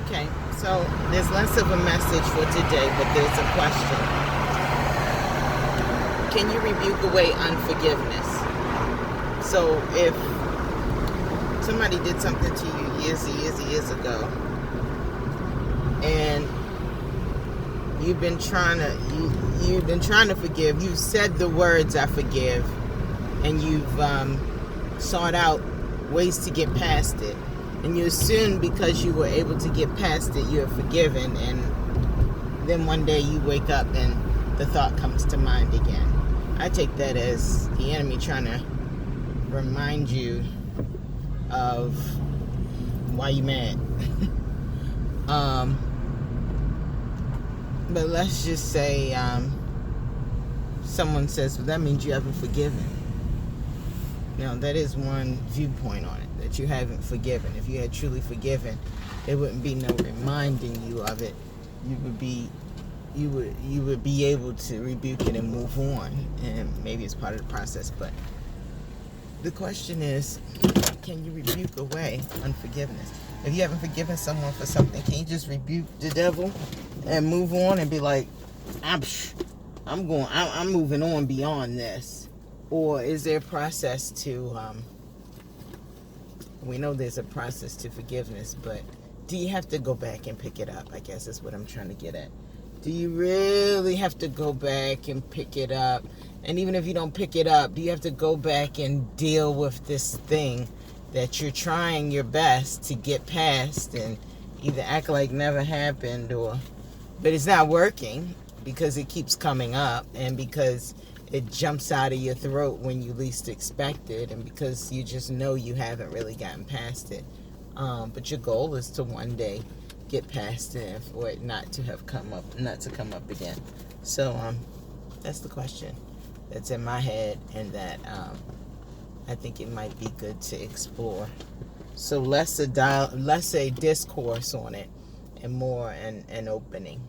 Okay, so there's less of a message for today, but there's a question. Can you rebuke away unforgiveness? So if somebody did something to you years ago, and you've been trying to forgive, you've said the words "I forgive," and you've sought out ways to get past it, and you assume because you were able to get past it, you're forgiven, and then one day you wake up and the thought comes to mind again. I take that as the enemy trying to remind you of why you mad. But let's just say someone says, well, that means you haven't forgiven. Now, that is one viewpoint on it, that you haven't forgiven. If you had truly forgiven, there wouldn't be no reminding you of it. You would be able to rebuke it and move on, and maybe it's part of the process. But the question is, can you rebuke away unforgiveness? If you haven't forgiven someone for something, can you just rebuke the devil and move on and be like, I'm moving on beyond this? Or is there a process to, we know there's a process to forgiveness, but do you have to go back and pick it up? I guess is what I'm trying to get at. Do you really have to go back and pick it up? And even if you don't pick it up, do you have to go back and deal with this thing that you're trying your best to get past and either act like never happened, but it's not working because it keeps coming up, and because it jumps out of your throat when you least expect it, and because you just know you haven't really gotten past it. But your goal is to one day get past it, and for it not to come up again. So that's the question that's in my head, and that I think it might be good to explore. So less a discourse on it, and more an opening.